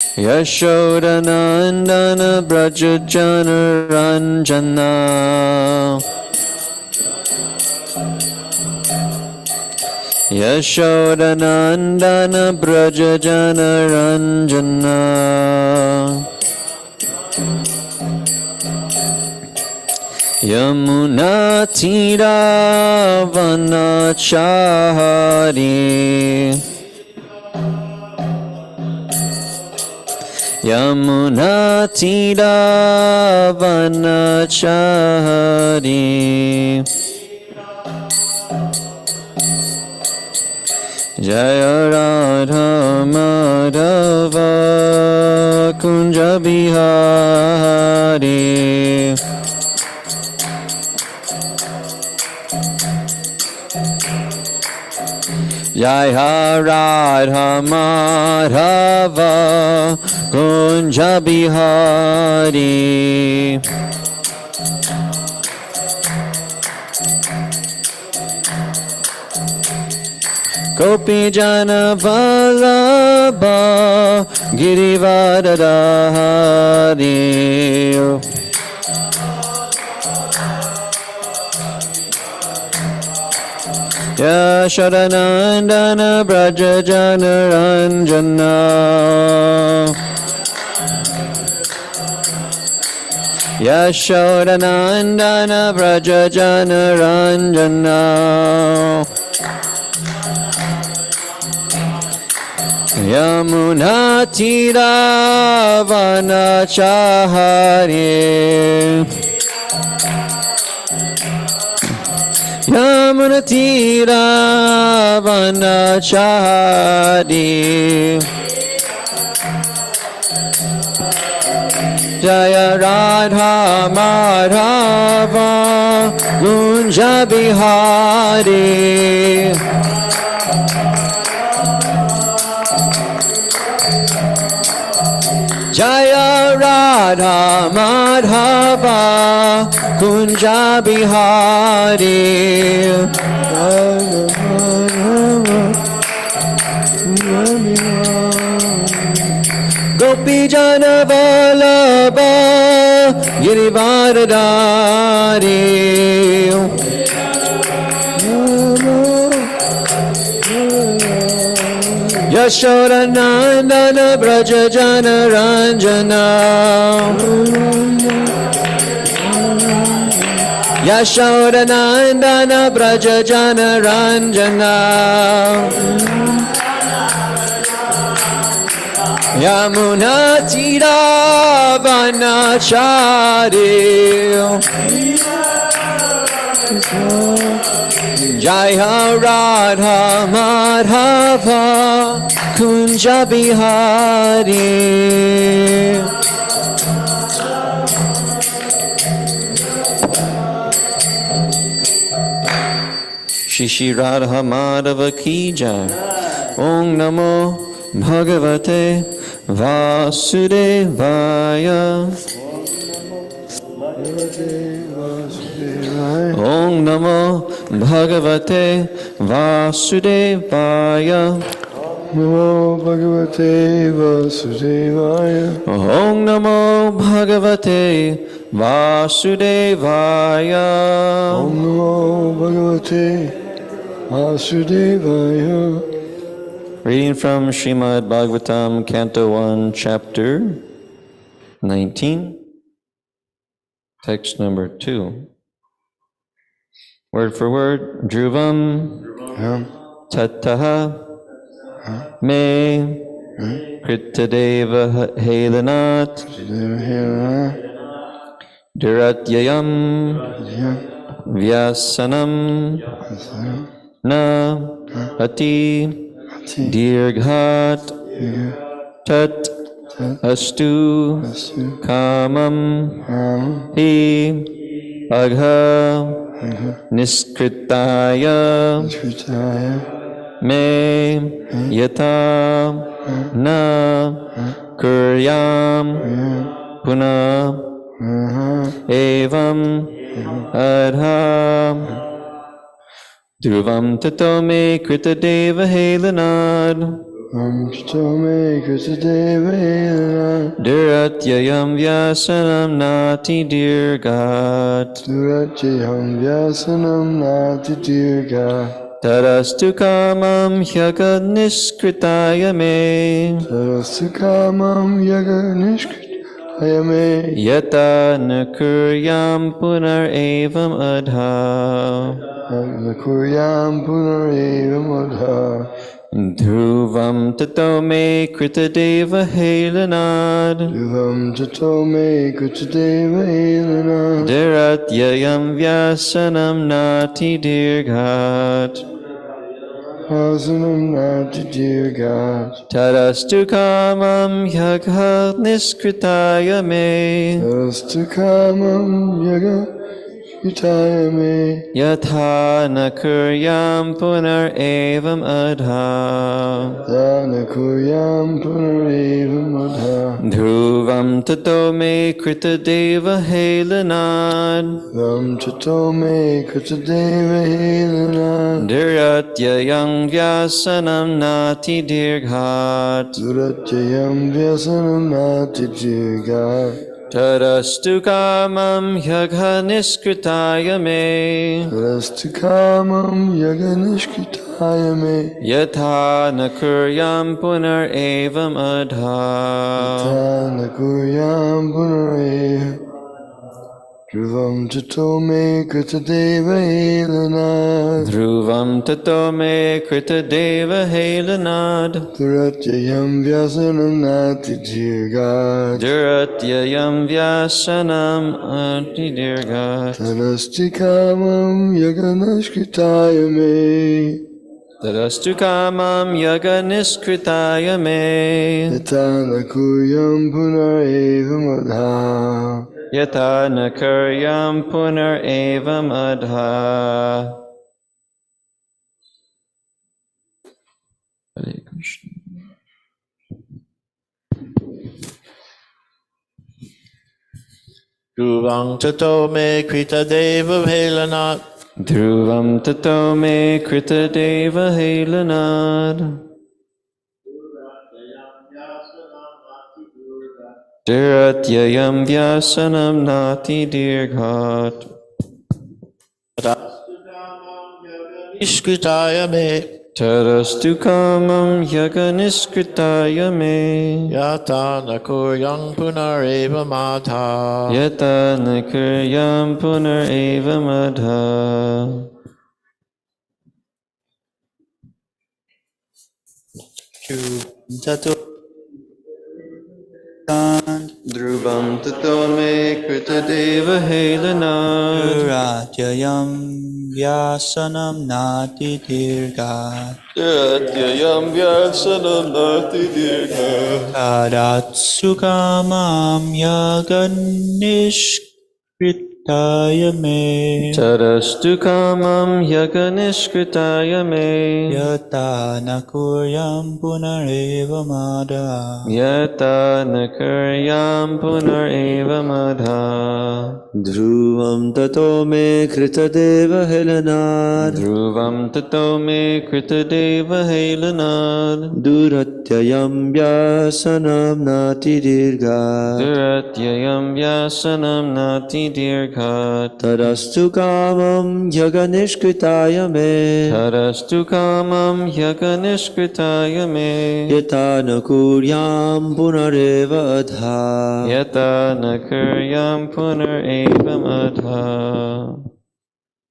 Yashodanandana Brajajana Ranjana Yashodanandana Brajajana Ranjana Yamuna Tira Vanachari Yamuna Tira Vanachari Jaya Radha Madhava Kunja Bihari Jaya Radha Madhava Kunja Bihari Gopi Jana Vallabha Girivardhari Yashodanandana Brajajana Ranjana Yashodanandana Brajajana Ranjana Yamuna Tira Vanachari Yamuna Tira Vanachari Jaya Radha Madhava Kunja Bihari Jaya Radha Madhava Kunja Bihari Gopi Jana Vallabha Girivardhari Yashodanandana Brajajana Ranjana Yashodanandana Brajajana Ranjana Yamuna Tira Vanachari Jaya Radha Madhava Kunja Bihari Shishi Radha Madhava Ki Jai Om Namo Bhagavate Vasudevaya Om Namo Bhagavate Vasudevaya Namo Bhagavate Vasudevaya Om Namo Bhagavate Vasudevaya Om Namo Bhagavate Vasudevaya. Reading from Srimad Bhagavatam, Canto 1, Chapter 19, text number 2. Word for word, Dhruvam Tattaha Me Kritadeva Helanat Duratyayam Vyasanam Na Ati Dirghat Tat Astu Kamam Hi Agha Niskritaya Me Yata Na Kuryam Puna Evam Adha Dhruvam tato me krita deva helanad Tome Kritadeva Helena Duratyayam Vyasanam Nati Dirgat Duratyaham Vyasanam Nati Dirga Tarastu Kamam Hyaga Niskritaya Me Tarastukamam Yaga Nishkritayame Yata Nakuryam Punar Evam Adha Nakuryam Punareva Madha Dhruvam Tato Me Kritadeva Helanad Divam Tatome Kritadeva Helena Duratyayam Vyasanam Nati Dirgat Hasanam Nati Dirga Tarastu Kamam Hyaga Niskritaya Me Tarastukamam Yaga Nishkritayame Yatha Nakuryam Punar Evam Adha Danakuryam Punareva Madha Dhruvam Tato Me Kritadeva Helanad Vam Tatome Kritadeva Helena Duratyayam Vyasanam Nati Dirghat Duratyayam Vyasanam Nati Dirga Tarastu Kamam Hyaga Niskritaya Me Tarastukamam Yaga Nishkritayame Yatha Nakuryam Punar Evam Adha Danakuryam Punareva Dhruvam Tatome Kritadeva Helena Dhruvam Tato Me Kritadeva Helanad Duratyayam Vyasanam Nati Dirga Duratyayam Vyasanam Nati Dirgat Tarastikamam Yaga Nishkritayame Tarastu Kamam Yaga Niskritaya Me Yatanakuryam Punareva Madha Yata Nakuryam Punar Evam Adha Hare Krishna. Dhruvam tato me krita deva helanat Dhruvam Tato Me Krita Deva Helanad Duratyayam Vyasanam Nati Dirghat Ishkritaya me Tarastu Kamam Yaga Niskritaya Me Yata nakuryam punareva madha Yata Nakuryam Punar Evam Adha Tato Dhruvam Tato Me Krita Deva Helanad Duratyayam Vyasanam Nati Dirga Duratyayam Vyasanam Nati Dirghat Tadatsukamam Yaganishkritaya Me Tarastu Kamam Yaga Niskritaya Me Yata Nakuryam Punareva Madha Yata Nakuryam Punar Evam Adha Dhruvam tato me kritadeva helanad Dhruvam Tato Me Krita Deva Helanad Duratyayam vyasanam nati dirgat Duratyayam Vyasanam Nati Dirghat Tadastu kamam yaganishkritaya me Tarastu Kamam Yaga Niskritaya Me Yata nakuryam punareva adha Yata Nakuryam Punar Evam Adha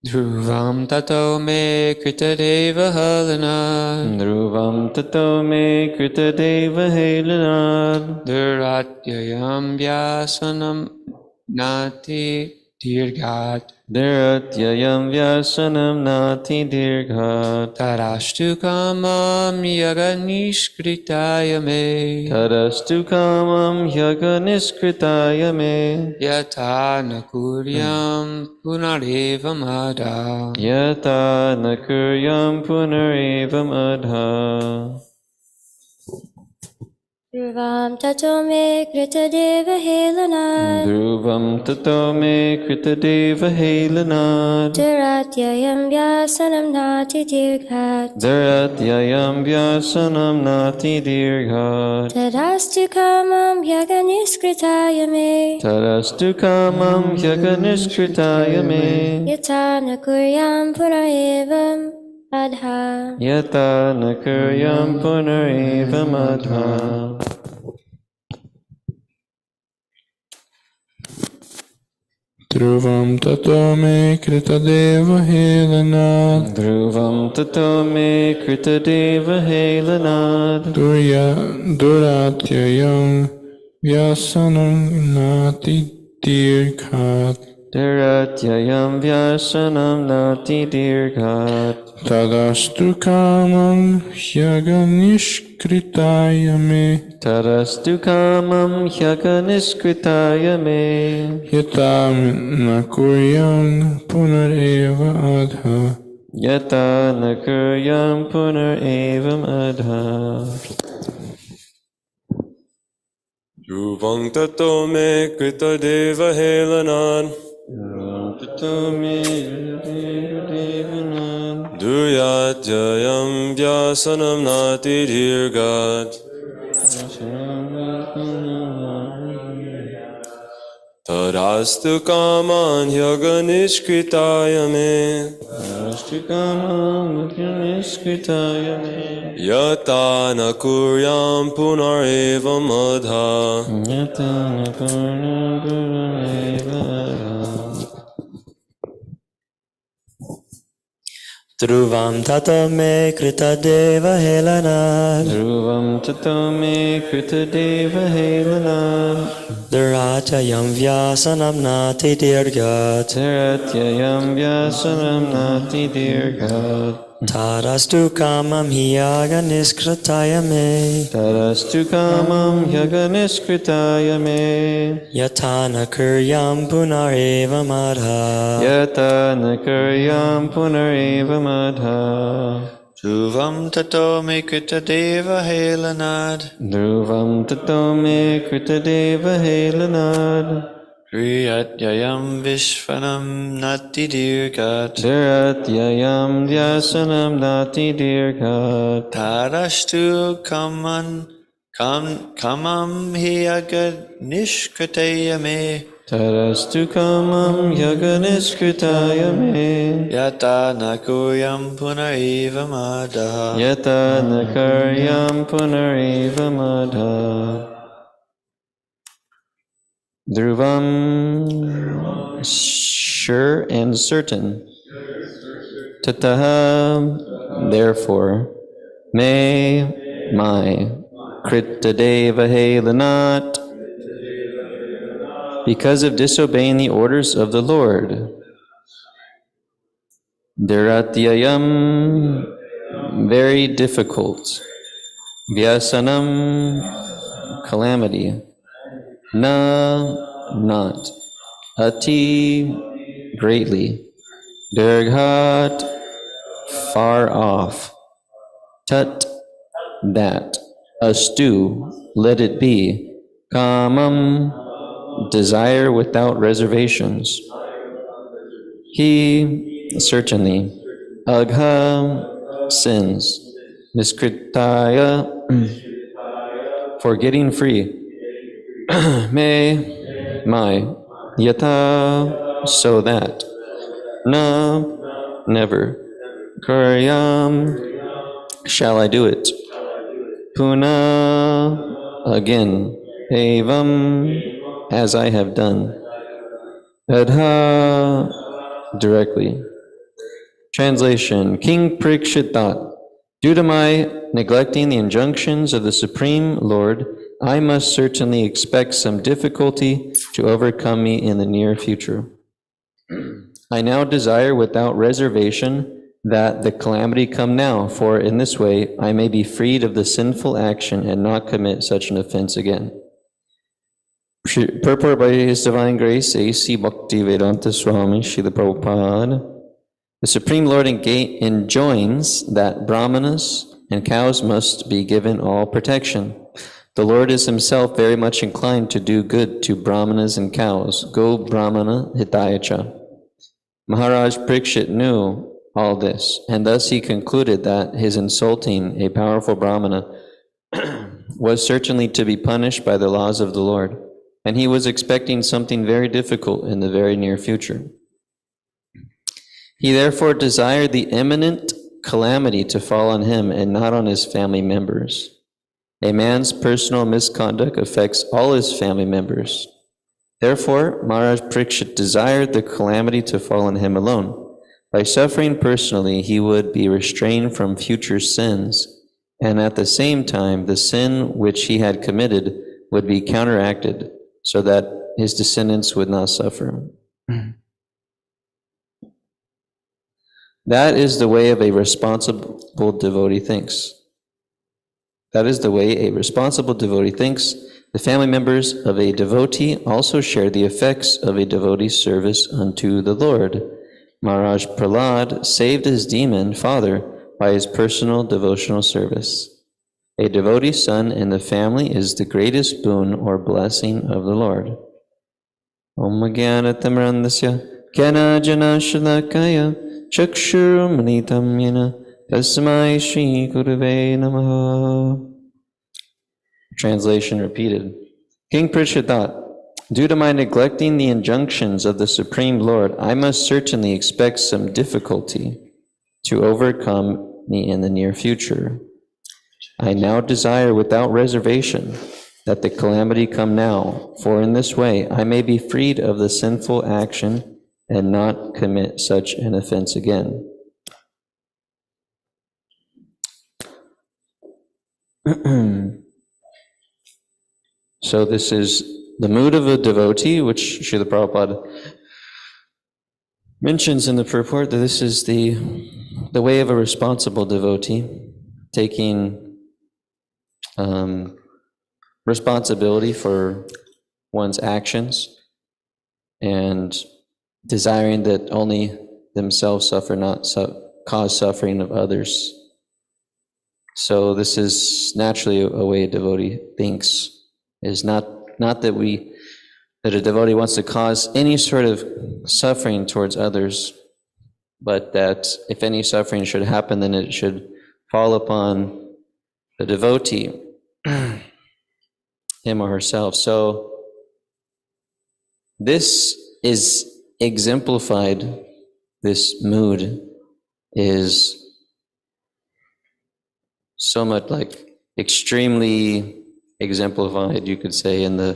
Dhruvam tato me krita deva halana Dhruvam Tato Me Krita Deva Helanad Dhuratyayam vyasanam nati dirgat Duratyayam Vyasanam Nati Dirghat Tarastu kamam yaganishkritaya me Tarastu Kamam Yaga Niskritaya Me Yata nakuryam punareva madha Yata Nakuryam Punar Evam Adha Dhruvam tato me krita deva helanad. Dhruvam tato me kritadeva helanad. Dharatyayam vyasanam nati dirghat. Dharatyayam vyasanam nati dirghat. Tadastu kamam yaganiskritaaya me. Tarastu kamam yaganishtritaya me. Yata nakuryam punarevam adha. Yata nakuryam punareva madha. Dhruvam tato me kritadeva helanad. Dhruvam tato me kritadeva helanad. Duratyayam vyasanam nati dirghat. Dharatyayam vyasanam nati dirghat. Tadastu kamam yaganishkritaya me. Tarastu kamam yaganisktaya me. Yata nakuryam punareva adha. Yata nakuryam punar evam adha. Dhruvam tato me krita deva helanan. Tato me devanad. Duyatyayam vyasanam nati dirghat. Tadastu kaman yaganishkritaya me. Tarastu kamam yaganisktaya me. Yata nakuryam punareva madha. Yata nakuryam punar eva adha. Dhruvam tato me kritadeva helanad. Dhruvam tato me kritadeva helanad. Dharatyayam vyasanam nati dirghat. Dharatyayam vyasanam nati dirghat. Tadastu kamam yaganiskritaya me. Tarastu kamam yaganisktaya me. Yata nakuryam punareva madha. Yata nakuryam punareva madha. Dhruvam tato me kritadeva helanad. Dhruvam tato me kritadeva helanad. Kriyatyayam vishvanam nati dirghat. Dharatyayam vyasanam nati dirghat. Tadastu kamam hiyaganishkritaya me. Tarastu kamam yaganisktaya me. Yata nakuryam punareva madha. Yata nakaryam punareva madha. Dhruvam, sure and certain. Tataha, therefore. Me, my. Kritadeva helanat. Because of disobeying the orders of the Lord. Dharatyayam, very difficult. Vyasanam, calamity. Na, not. Ati, greatly. Dirghat, far off. Tat, that. Astu, let it be. Kamam, desire without reservations. He, certainly. Agha, sins. Niskritaya, for getting free. Me, my. Yata, so that. Na, never. Karyam, shall I do it? Puna, again. Evam, as I have done. Adha, directly. Translation. King Parikshit thought, due to my neglecting the injunctions of the Supreme Lord, I must certainly expect some difficulty to overcome me in the near future. I now desire without reservation that the calamity come now, for in this way I may be freed of the sinful action and not commit such an offense again. Purport by His Divine Grace, A.C. Bhaktivedanta Swami Srila Prabhupada. The Supreme Lord enjoins that brahmanas and cows must be given all protection. The Lord is himself very much inclined to do good to brahmanas and cows. Go brahmana hitayacha. Maharaj Parikshit knew all this, and thus he concluded that his insulting a powerful brahmana was certainly to be punished by the laws of the Lord, and he was expecting something very difficult in the very near future. He therefore desired the imminent calamity to fall on him and not on his family members. A man's personal misconduct affects all his family members. Therefore, Maharaj Parikshit desired the calamity to fall on him alone. By suffering personally, he would be restrained from future sins, and at the same time, the sin which he had committed would be counteracted, so that his descendants would not suffer. That is the way of a responsible devotee thinks. That is the way a responsible devotee thinks. The family members of a devotee also share the effects of a devotee's service unto the Lord. Maharaj Prahlad saved his demon father by his personal devotional service. A devotee's son in the family is the greatest boon or blessing of the Lord. Om Jnanatamrandasya Jnana Jana Shalakaya Chakshurumanitam Yana Tasmai Shri Gurave Namaha. Translation repeated. King Parikshit thought, due to my neglecting the injunctions of the Supreme Lord, I must certainly expect some difficulty to overcome me in the near future. I now desire without reservation that the calamity come now, for in this way I may be freed of the sinful action and not commit such an offense again. So this is the mood of a devotee, which Srila Prabhupada mentions in the purport, that this is the way of a responsible devotee, taking responsibility for one's actions and desiring that only themselves suffer, not cause suffering of others. So this is naturally a way a devotee thinks, is not that a devotee wants to cause any sort of suffering towards others, but that if any suffering should happen, then it should fall upon the devotee, him or herself. So this is exemplified, this mood is so much like extremely exemplified, you could say, in the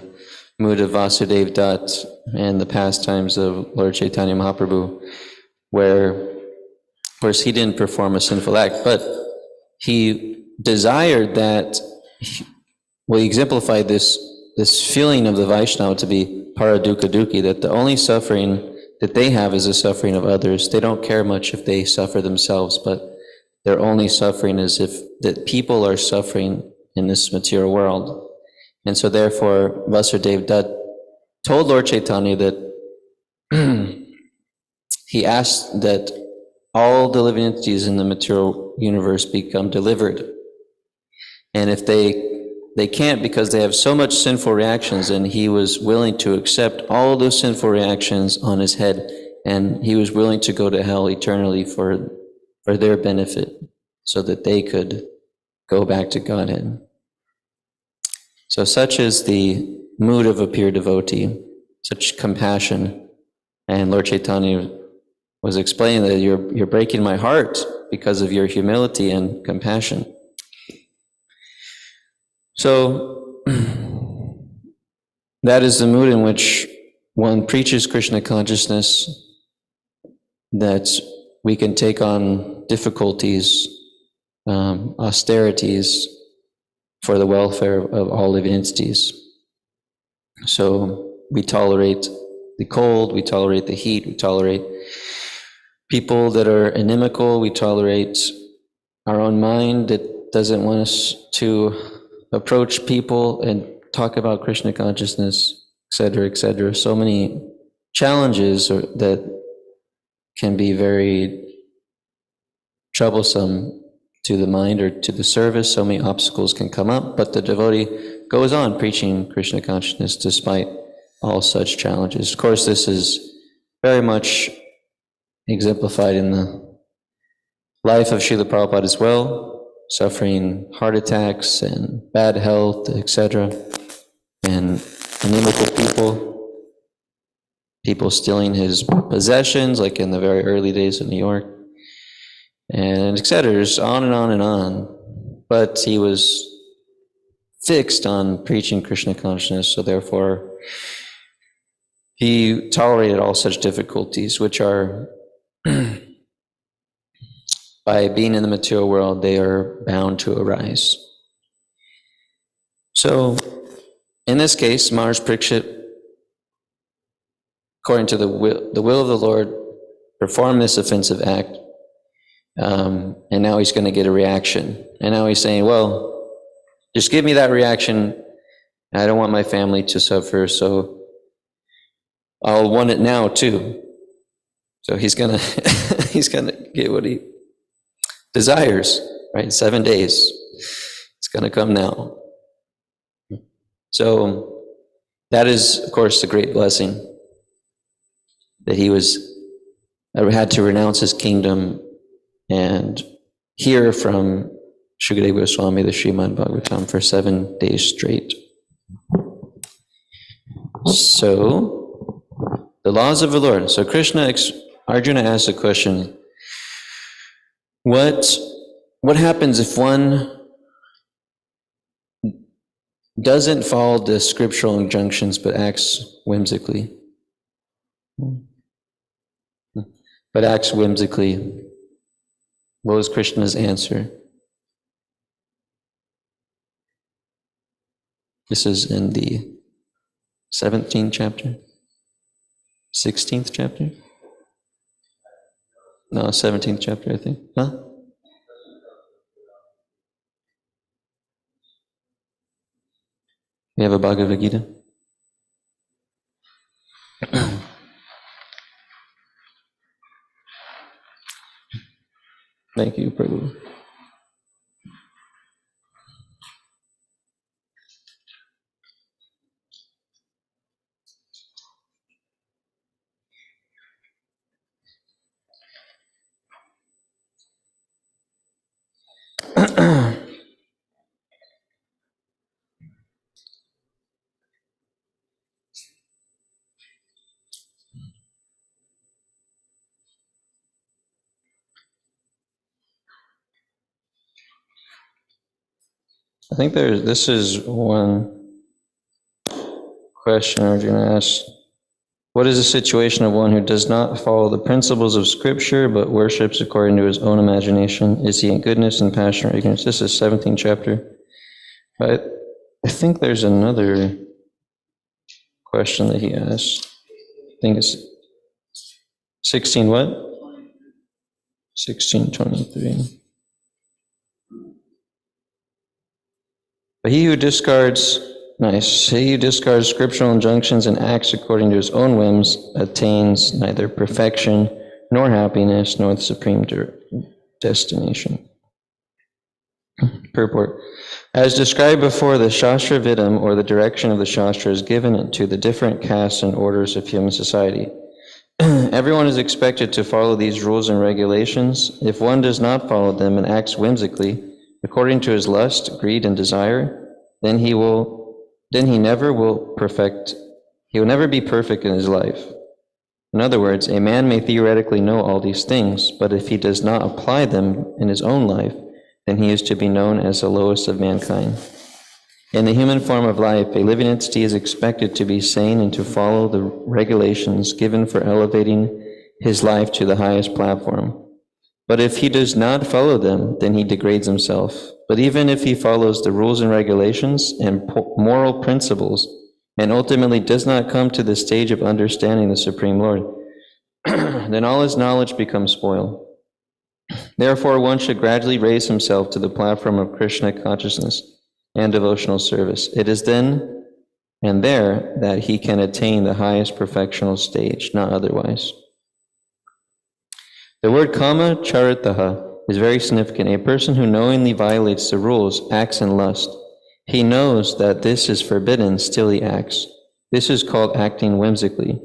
mood of Vasudev Dutt and the pastimes of Lord Chaitanya Mahaprabhu, where, of course, he didn't perform a sinful act, but he desired that, he exemplified this feeling of the Vaishnava to be paradukha dukhi, that the only suffering that they have is the suffering of others. They don't care much if they suffer themselves, but their only suffering is if that people are suffering in this material world. And so therefore, Vasudev Dutt told Lord Chaitanya that he asked that all the living entities in the material universe become delivered. And if they can't because they have so much sinful reactions, and he was willing to accept all those sinful reactions on his head, and he was willing to go to hell eternally for their benefit, so that they could go back to Godhead. So such is the mood of a pure devotee, such compassion. And Lord Chaitanya was explaining that you're breaking my heart because of your humility and compassion. So that is the mood in which one preaches Krishna consciousness, that we can take on difficulties, austerities for the welfare of all living entities. So we tolerate the cold, we tolerate the heat, we tolerate people that are inimical, we tolerate our own mind that doesn't want us to approach people and talk about Krishna consciousness, etc., etc. So many challenges that can be very troublesome to the mind or to the service. So many obstacles can come up, but the devotee goes on preaching Krishna consciousness despite all such challenges. Of course, this is very much exemplified in the life of Srila Prabhupada as well, suffering heart attacks and bad health, etc. And inimical people stealing his possessions, like in the very early days of New York, and etc. Just on and on and on. But he was fixed on preaching Krishna consciousness, so therefore he tolerated all such difficulties, which are, by being in the material world, they are bound to arise. So, in this case, Maharaj Parikshit, according to the will of the Lord, performed this offensive act, and now he's going to get a reaction. And now he's saying, well, just give me that reaction. I don't want my family to suffer, so I'll want it now too. So he's gonna get what he desires, right? 7 days. It's gonna come now. So that is, of course, the great blessing that he had to renounce his kingdom and hear from Shukadeva Goswami, the Srimad Bhagavatam, for 7 days straight. So, the laws of the Lord. So Arjuna asked a question. What happens if one doesn't follow the scriptural injunctions but acts whimsically? But acts whimsically. What was Krishna's answer? This is in the 17th chapter. 16th chapter? No, 17th chapter, I think. Huh? We have a Bhagavad Gita. Thank you, Prabhu. I think this is one question Arjuna asked. What is the situation of one who does not follow the principles of Scripture but worships according to his own imagination? Is he in goodness and passion or ignorance? This is 17th chapter. But I think there's another question that he asked. I think it's 16 what? 16:23. But he who discards scriptural injunctions and acts according to his own whims attains neither perfection, nor happiness, nor the supreme destination. Purport. As described before, the Shastra Vidam, or the direction of the Shastra, is given to the different castes and orders of human society. Everyone is expected to follow these rules and regulations. If one does not follow them and acts whimsically, according to his lust, greed, and desire, then he will never be perfect in his life. In other words, a man may theoretically know all these things, but if he does not apply them in his own life, then he is to be known as the lowest of mankind. In the human form of life, a living entity is expected to be sane and to follow the regulations given for elevating his life to the highest platform. But if he does not follow them, then he degrades himself. But even if he follows the rules and regulations and moral principles, and ultimately does not come to the stage of understanding the Supreme Lord, then all his knowledge becomes spoiled. Therefore, one should gradually raise himself to the platform of Krishna consciousness and devotional service. It is then and there that he can attain the highest perfectional stage, not otherwise. The word kama charitaha is very significant. A person who knowingly violates the rules acts in lust. He knows that this is forbidden, still he acts. This is called acting whimsically.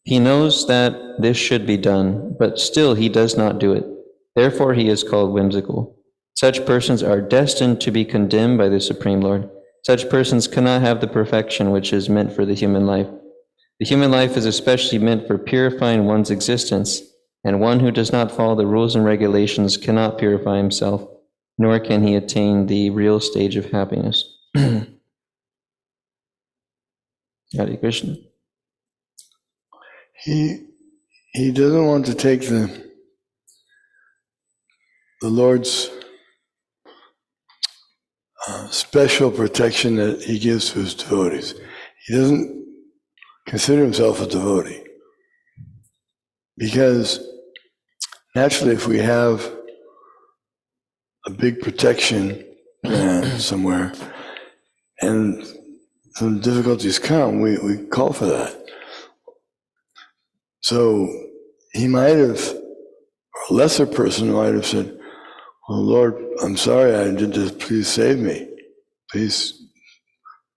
He knows that this should be done, but still he does not do it. Therefore he is called whimsical. Such persons are destined to be condemned by the Supreme Lord. Such persons cannot have the perfection which is meant for the human life. The human life is especially meant for purifying one's existence, and one who does not follow the rules and regulations cannot purify himself, nor can he attain the real stage of happiness. Hare Krishna. He doesn't want to take the Lord's special protection that he gives to his devotees. He doesn't consider himself a devotee. Because naturally, if we have a big protection plan somewhere and some difficulties come, we call for that. So he might have, or a lesser person might have said, "Well, Lord, I'm sorry I did this. Please save me. Please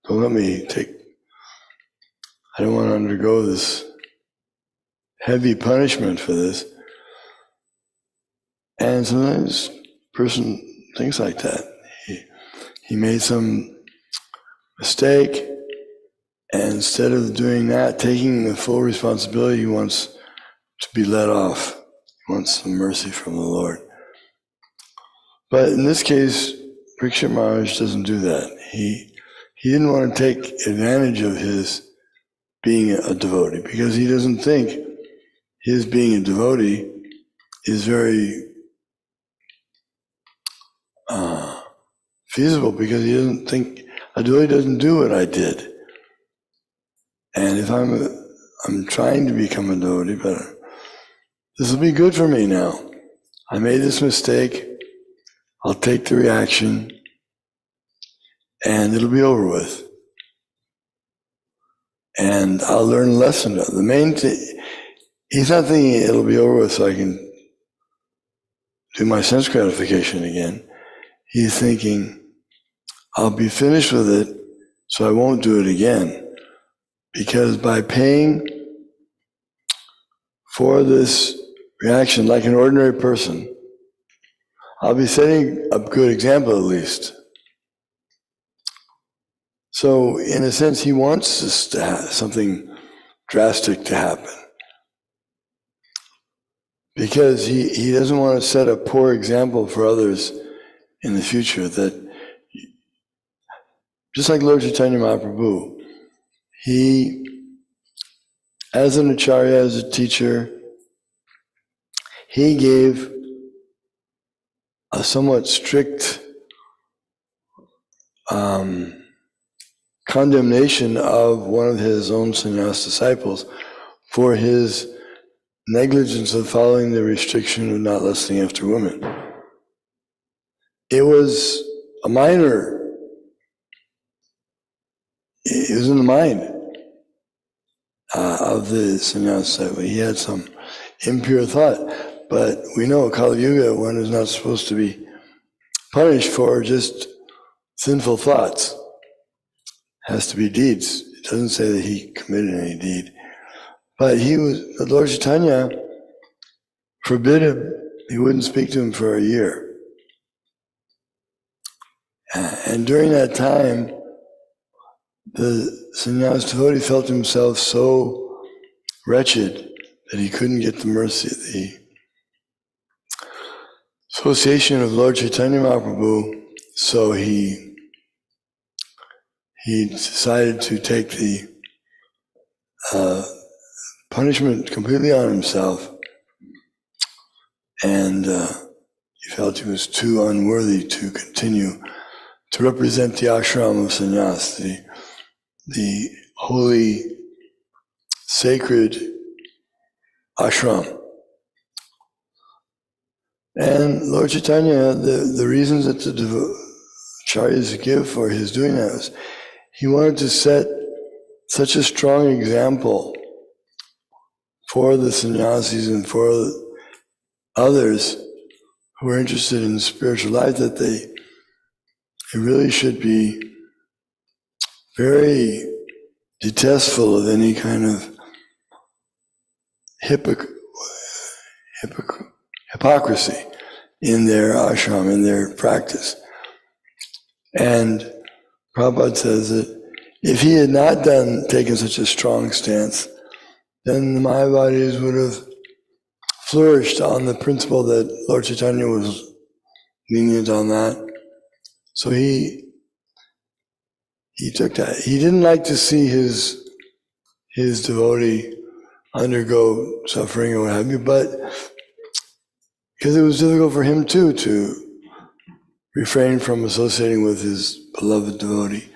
don't let me I don't want to undergo this heavy punishment for this." And sometimes a person thinks like that. He made some mistake, and instead of doing that, taking the full responsibility, he wants to be let off. He wants some mercy from the Lord. But in this case, Parikshit Maharaj doesn't do that. He didn't want to take advantage of his being a devotee, because he doesn't think his being a devotee is very feasible, because he doesn't think a devotee doesn't do what I did. And if I'm trying to become a devotee, but this will be good for me now. I made this mistake. I'll take the reaction, and it'll be over with. And I'll learn a lesson. The main thing, he's not thinking it'll be over with so I can do my sense gratification again. He's thinking, I'll be finished with it, so I won't do it again. Because by paying for this reaction like an ordinary person, I'll be setting a good example at least. So in a sense, he wants this to something drastic to happen. Because he doesn't want to set a poor example for others in the future. That, just like Lord Chaitanya Mahaprabhu, he, as an acharya, as a teacher, he gave a somewhat strict condemnation of one of his own sannyas disciples for his negligence of following the restriction of not lusting after women. It was a minor. It was in the mind of the sannyas disciple. He had some impure thought, but we know Kali Yuga, one is not supposed to be punished for just sinful thoughts. It has to be deeds. It doesn't say that he committed any deed. But the Lord Chaitanya forbid him. He wouldn't speak to him for a year. And during that time, the sannyas devotee felt himself so wretched that he couldn't get the mercy, the association of Lord Chaitanya Mahaprabhu. So he decided to take the punishment completely on himself, and he felt he was too unworthy to continue to represent the ashram of sannyas, the holy, sacred ashram. And Lord Chaitanya, the reasons that the acharyas give for his doing that was he wanted to set such a strong example for the sannyasis and for others who are interested in spiritual life that they really should be very detestful of any kind of hypocrisy in their ashram, in their practice. And Prabhupada says that if he had not taken such a strong stance, then the Mayavadis would have flourished on the principle that Lord Chaitanya was lenient on that. So he took that. He didn't like to see his devotee undergo suffering or what have you, but because it was difficult for him too to refrain from associating with his beloved devotee.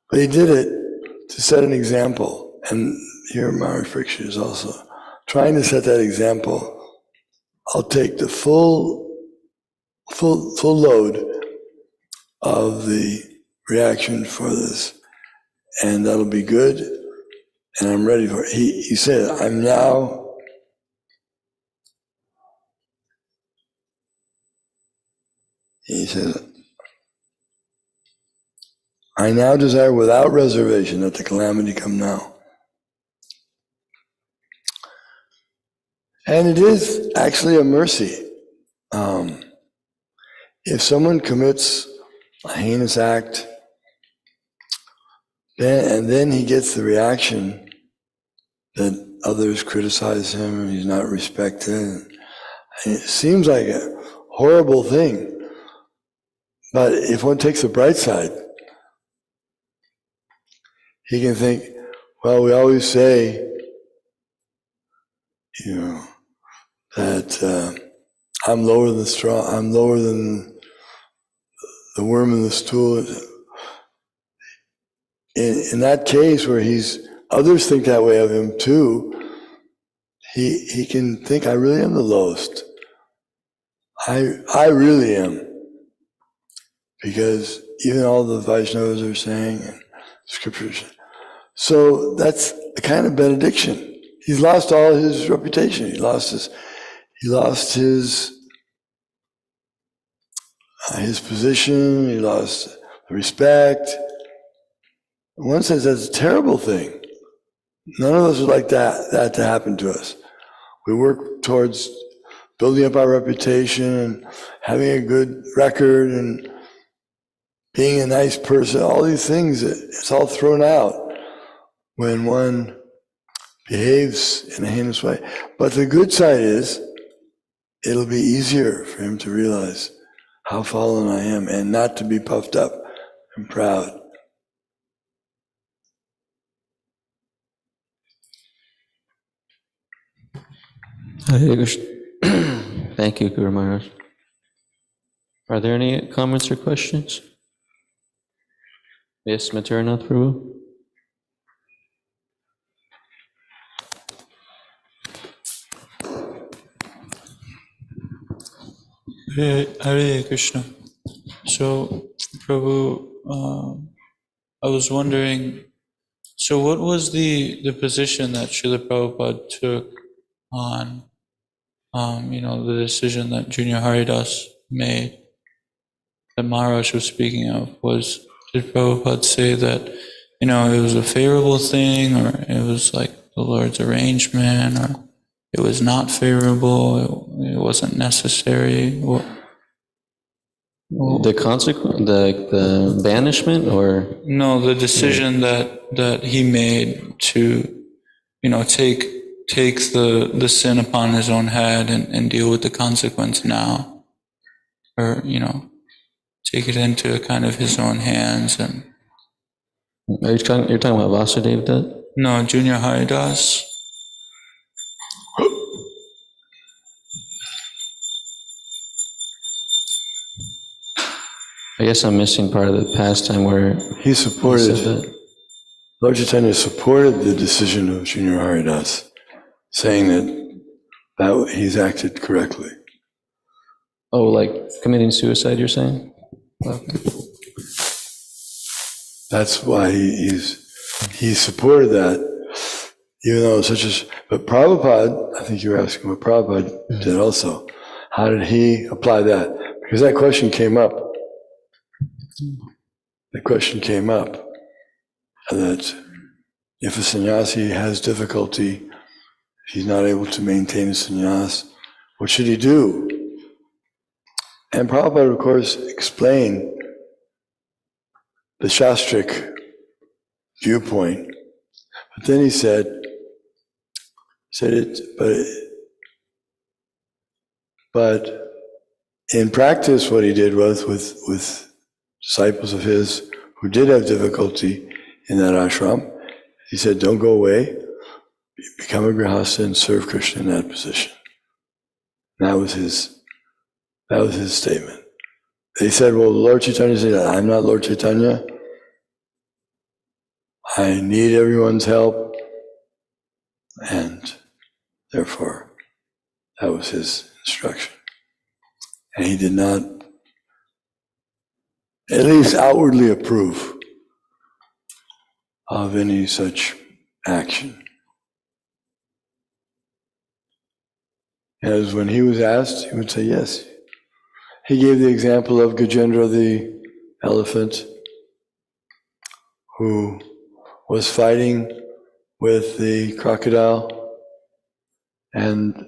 But he did it to set an example. And here Maharaj Parikshit is also trying to set that example. I'll take the full load of the reaction for this, and that'll be good, and I'm ready for it. He said, he said, I now desire without reservation that the calamity come now. And it is actually a mercy. If someone commits a heinous act, then he gets the reaction that others criticize him and he's not respected. And it seems like a horrible thing. But if one takes the bright side, he can think, well, we always say, that I'm lower than the straw, I'm lower than the worm in the stool. In that case where others think that way of him too, he can think, I really am the lowest. I really am. Because even all the Vaishnavas are saying, and scriptures. So that's a kind of benediction. He's lost all his reputation. He lost his position. He lost the respect. In one sense, that's a terrible thing. None of us would like that to happen to us. We work towards building up our reputation and having a good record and being a nice person, all these things, it's all thrown out when one behaves in a heinous way. But the good side is, it'll be easier for him to realize how fallen I am and not to be puffed up and proud. Hare Krishna. Thank you, Guru Maharaj. Are there any comments or questions? Yes, Maturanath Prabhu. Hare Krishna. So, Prabhu, I was wondering, so what was the position that Srila Prabhupada took on, the decision that Junior Haridas made, that Maharaj was speaking of? Did Prabhupada say that, it was a favorable thing, or it was like the Lord's arrangement, or it was not favorable, it wasn't necessary? The consequence, the banishment, or? No, the decision that he made to, take the sin upon his own head and deal with the consequence now, or take it into kind of his own hands. And You're talking about Vasudev Dutt? no, Junior Haridas. I guess I'm missing part of the pastime where He supported, Lord Chaitanya supported the decision of Junior Haridas, saying that he's acted correctly. Oh, like committing suicide, you're saying? Okay. That's why he supported that, even though it's but Prabhupada, I think you were asking what Prabhupada did also. How did he apply that? Because that question came up. The question came up. that if a sannyasi has difficulty, he's not able to maintain a sannyas, what should he do? And Prabhupada, of course, explained the Shastric viewpoint. But then he said it, but in practice, what he did was with disciples of his who did have difficulty in that ashram, he said, don't go away, become a grihasta and serve Krishna in that position. And that was his statement. They said, well, Lord Chaitanya said, I'm not Lord Chaitanya. I need everyone's help. And therefore, that was his instruction. And he did not, at least outwardly, approve of any such action. As when he was asked, he would say yes. He gave the example of Gajendra the elephant, who was fighting with the crocodile. And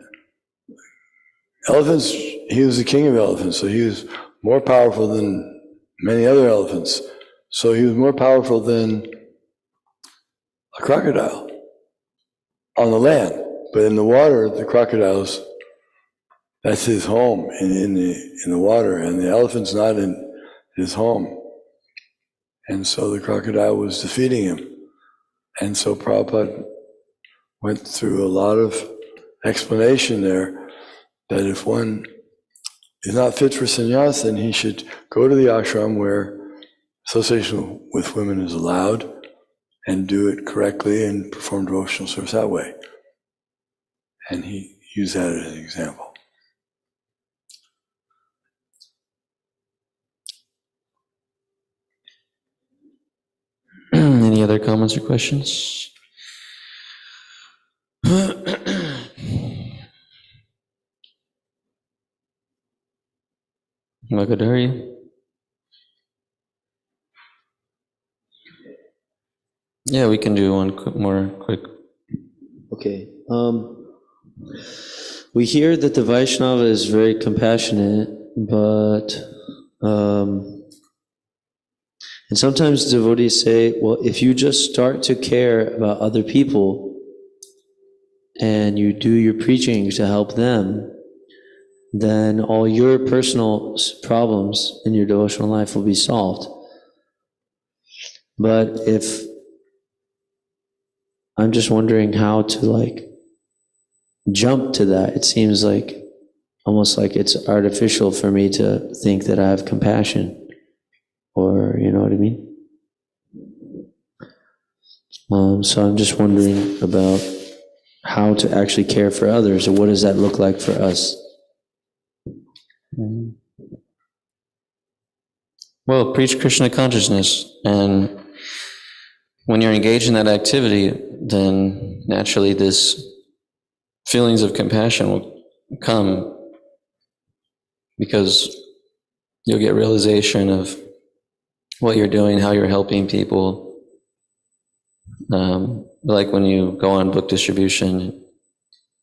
elephants, he was the king of elephants, so he was more powerful than many other elephants. So he was more powerful than a crocodile on the land. But in the water, the crocodiles, that's his home in the water, and the elephant's not in his home. And so the crocodile was defeating him. And so Prabhupada went through a lot of explanation there that if one is not fit for sannyas, then he should go to the ashram where association with women is allowed and do it correctly and perform devotional service that way. And he used that as an example. Any other comments or questions? Am I good to hear you? Yeah, we can do one more quick. Okay. We hear that the Vaishnava is very compassionate, but and sometimes devotees say, well, if you just start to care about other people and you do your preaching to help them, then all your personal problems in your devotional life will be solved. But if I'm just wondering how to jump to that. It seems like almost like it's artificial for me to think that I have compassion, or you know what I mean? So I'm just wondering about how to actually care for others, or what does that look like for us? Well, preach Krishna consciousness, and when you're engaged in that activity, then naturally this feelings of compassion will come, because you'll get realization of what you're doing, how you're helping people. Like when you go on book distribution,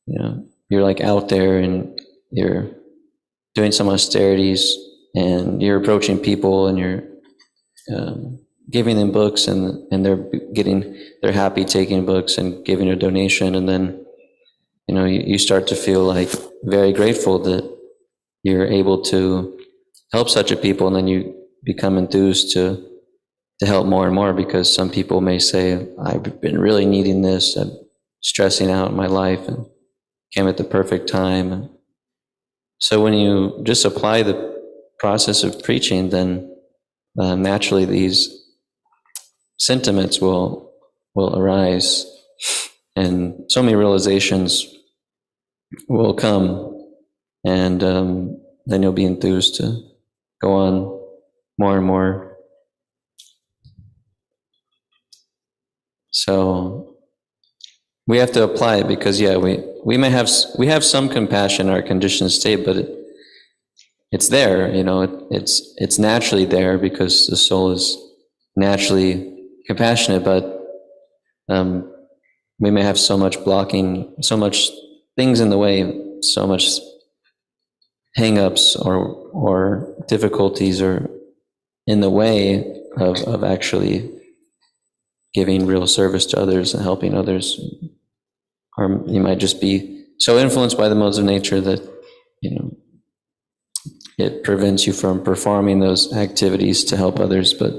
you're out there and you're doing some austerities and you're approaching people and you're giving them books, and they're happy taking books and giving a donation, and then you start to feel very grateful that you're able to help such a people, and then you become enthused to help more and more, because some people may say, I've been really needing this, I'm stressing out in my life and came at the perfect time. So when you just apply the process of preaching, then naturally these sentiments will arise, and so many realizations will come, and then you'll be enthused to go on more and more. So we have to apply it, because we have some compassion in our conditioned state, but it's there, it's naturally there, because the soul is naturally compassionate, but we may have so much blocking, so much things in the way, so much hang-ups or difficulties or in the way of actually giving real service to others and helping others. Or you might just be so influenced by the modes of nature that, it prevents you from performing those activities to help others. But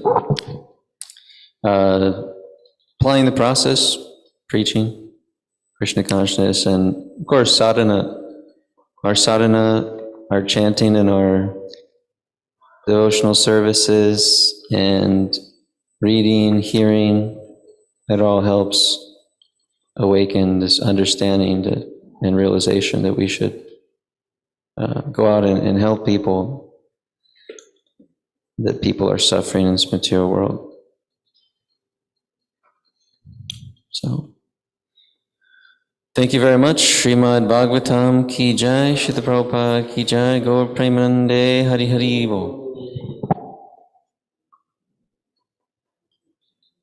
applying the process, preaching, Krishna consciousness, and of course sadhana, our chanting and our devotional services and reading, hearing, that all helps awaken this understanding and realization that we should go out and help people, that people are suffering in this material world. So, thank you very much. Srimad Bhagavatam ki jai, Srila Prabhupada ki jai, Gaur Premanande Hari Hari Bo.